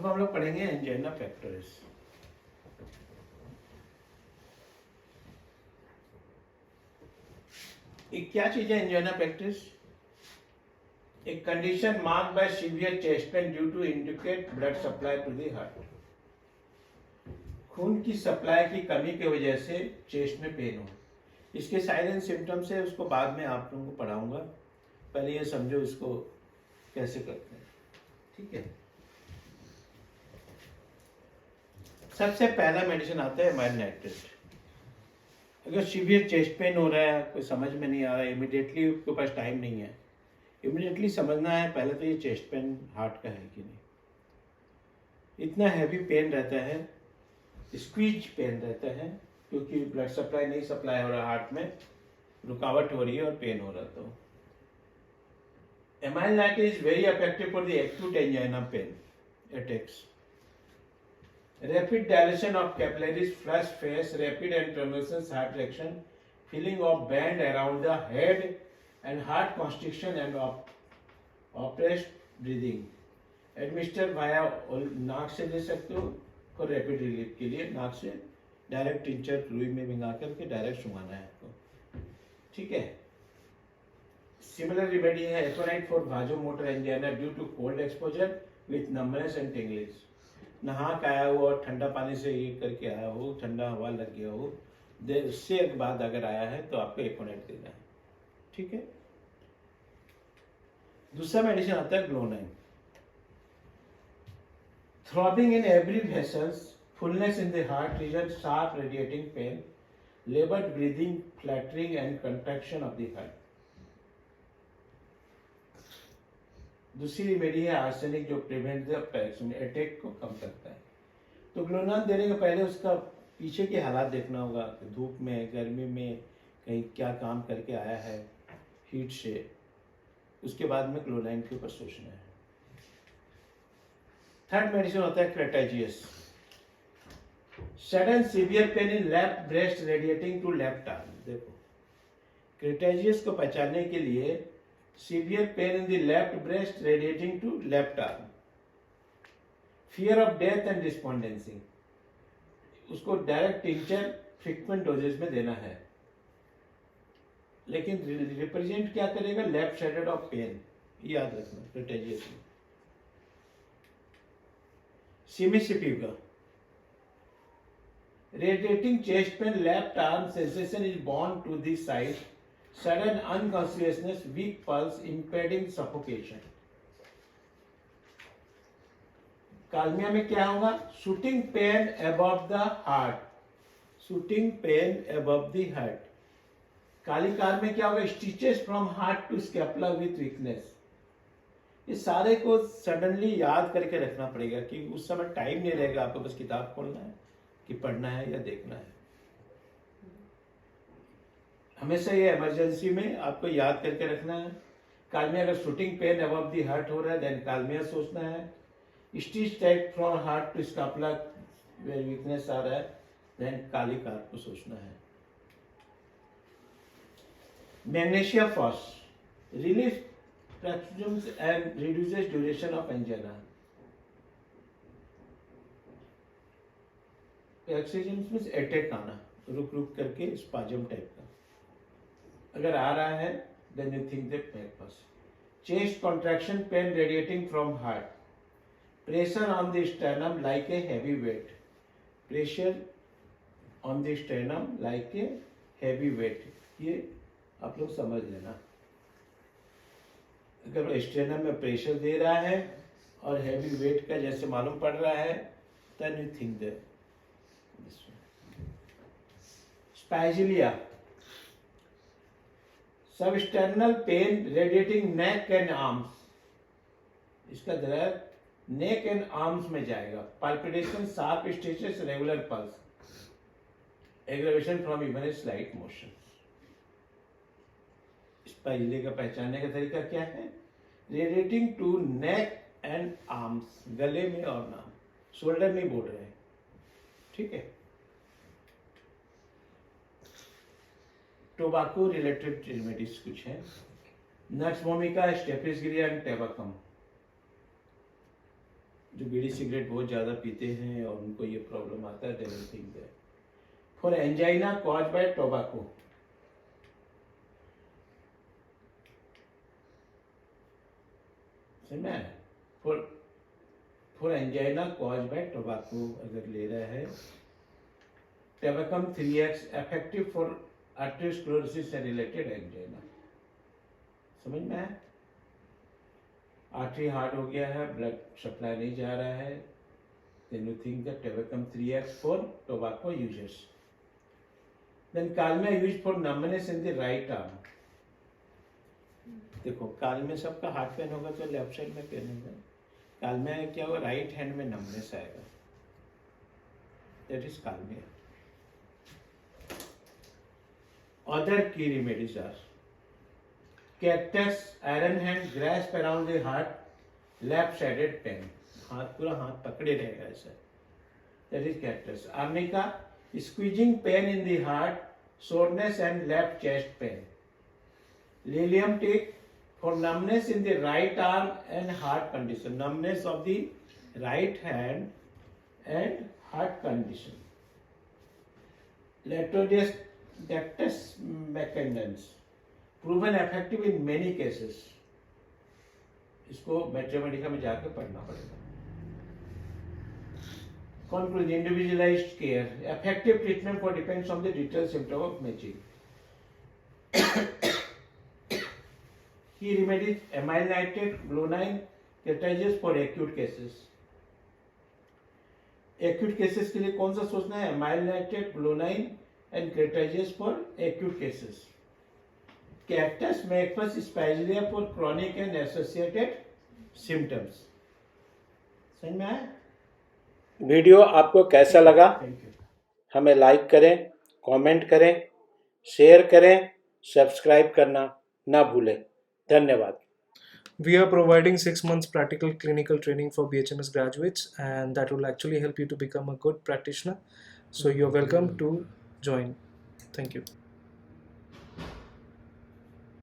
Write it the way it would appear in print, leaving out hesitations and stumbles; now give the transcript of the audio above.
अब हम लोग पढ़ेंगे एंजाइना पेक्टोरिस। ये क्या चीज है एंजाइना पेक्टोरिस? एक condition marked by severe chest pain due to indicate blood supply to the heart. खून की सप्लाई की कमी की वजह से चेस्ट में पेन हो। इसके साइलेंट सिम्टम्स है, उसको बाद में आप लोगों को पढ़ाऊंगा। पहले ये समझो इसको कैसे करते हैं, ठीक है। सबसे पहला मेडिसिन आता है एमाइल नाइट्रेट। अगर सीवियर चेस्ट पेन हो रहा है, कोई समझ में नहीं आ रहा है, इमिडिएटली उसके पास टाइम नहीं है, इमिडिएटली समझना है पहले तो ये चेस्ट पेन हार्ट का है कि नहीं। इतना हैवी पेन रहता है, स्क्वीज पेन रहता है, क्योंकि ब्लड सप्लाई नहीं सप्लाई हो रहा, हार्ट में रुकावट हो रही है और पेन हो रहा। तो amyl nitrate is very effective for the acute angina pain attacks. Rapid dilation of capillaries, flush face, rapid and tremulous heart reaction, feeling of band around the head and heart constriction and oppressed breathing. Administer via नाक से दे सकते हो for rapid relief के लिए। नाक से direct tincture रुई में भिंगा करके डायरेक्ट सुंघाना है आपको, ठीक है। सिमिलर रिमेडी है एथोनाइट for vasomotor angina due to cold exposure with numbness and tinglings. नहा के आया हो और ठंडा पानी से ये करके आया हो, ठंडा हवा लग गया हो, देर उससे बाद अगर आया है तो आपको एकोनेट देना है, ठीक है। दूसरा मेडिसिन आता है glonoine. Throbbing in every vessels, fullness in the heart region, sharp radiating pain, laboured breathing, fluttering and contraction of the heart. दूसरी रेमेडी है आर्सेनिक, जो प्रिवेंट द अटैक को कम करता है। तो ग्लोनाइन देने के पहले उसका पीछे के हालात देखना होगा, धूप में, गर्मी में, कहीं क्या काम करके आया है हीट से, उसके बाद में ग्लोनाइन के ऊपर सोचना है। थर्ड मेडिसिन होता है Crataegus. Sudden severe pain in left breast radiating to left arm. देखो क्रेटाजियस को पहचानने के लिए severe pain in the left breast radiating to left arm, fear of death and despondency, उसको डायरेक्ट टिंचर फ्रीक्वेंट डोजेज में देना है, लेकिन रिप्रेजेंट क्या करेगा? लेफ्ट साइडेड ऑफ पेन, याद रखना क्रेटाजियस में। Cimicifuga, radiating chest pain, left arm sensation is borne to the side, sudden unconsciousness, weak pulse, impeding suffocation. Kalmia में क्या होगा? Shooting pain above the heart, shooting pain above the heart. Kali carb में क्या होगा? Stitches from heart to scapula with weakness. ये सारे को suddenly याद करके रखना पड़ेगा कि उस समय टाइम नहीं रहेगा आपको, बस किताब खोलना है कि पढ़ना है या देखना है। हमेशा ये इमरजेंसी में आपको याद करके रखना है। कालमिया, अगर shooting pain above the heart हो रहा है देन कालमिया सोचना है। Stitch type from heart to scapula where weakness आ रहा है देन काली कार को सोचना है। Magnesia phosphate relief paroxysms and reduces duration of angina. paroxysms means attack आना, रुक रुक करके स्पाजम टाइप का अगर आ रहा है then you think that purpose. Chest contraction, pain radiating from heart, pressure on the sternum like a heavy weight, pressure on the sternum like a heavy weight, ये आप लोग समझ लेना। अगर स्टेनम में प्रेशर दे रहा है और हैवी वेट का जैसे मालूम पड़ रहा है then you think that this one. Spasmia, substernal pain radiating neck and arms, इसका दर्द नेक एंड आर्म्स में जाएगा। Palpitation, sharp stitches, regular pulse, aggravation from even a slight motion. Spigelia का पहचानने का तरीका क्या है? Radiating to neck and arms, गले में और नाम, शोल्डर नहीं बोल रहे हैं, ठीक है। टोबाको रिलेटेड रेमेडीज कुछ है, नक्स वोमिका, स्टेफिस गिरिया एंड टेबाकम। जो बीड़ी सिगरेट बहुत ज़्यादा पीते हैं और उनको ये प्रॉब्लम आता है, they will think that. For angina caused by tobacco. समझ में? For angina caused by tobacco अगर ले रहा है, Tabacum 3X effective for arteriosclerosis and related angina. समझ में? आर्टरी हार्ड हो गया है, ब्लड सप्लाई नहीं जा रहा है, then you think that Tabacum 3X for tobacco users. Then Calmia used for numbness in the right arm. देखो कालमिया सबका हार्ट पेन होगा तो लेफ्ट साइड में पेन होगा, कालमिया क्या होगा, राइट हैंड में नंबनेस आएगा, दैट इज कालमिया. अदर की remedies are cactus, iron hand, grasp around the heart, left sided pain, हाथ पूरा हाथ पकड़े रहेगा ऐसा, that is cactus. Arnica, squeezing pain in the heart, soreness and left chest pain. Lilium tea for numbness in the right arm and heart condition, numbness of the right hand and heart condition. Latrodactylus mechanicus proven effective in many cases. इसको मैट्रिमेडिका में जाकर पढ़ना पड़ेगा. Conclusion, individualized care, effective treatment for depends on the detailed symptom of matching. Key remedies, amyl nitrate, glonine, cartridges for acute cases. Acute cases के लिए कौन सा सोचना है? amyl nitrate, glonine and cartridges for acute cases. Cactus Macphus spigelia for chronic and associated symptoms. समझ में आया? Video आपको कैसा लगा? Thank you. हमें लाइक करें, कमेंट करें, शेयर करें, सब्सक्राइब करना ना भूलें. धन्यवाद. We are providing 6 months practical clinical training for BHMS graduates, and that will actually help you to become a good practitioner. So you're welcome to join. Thank you.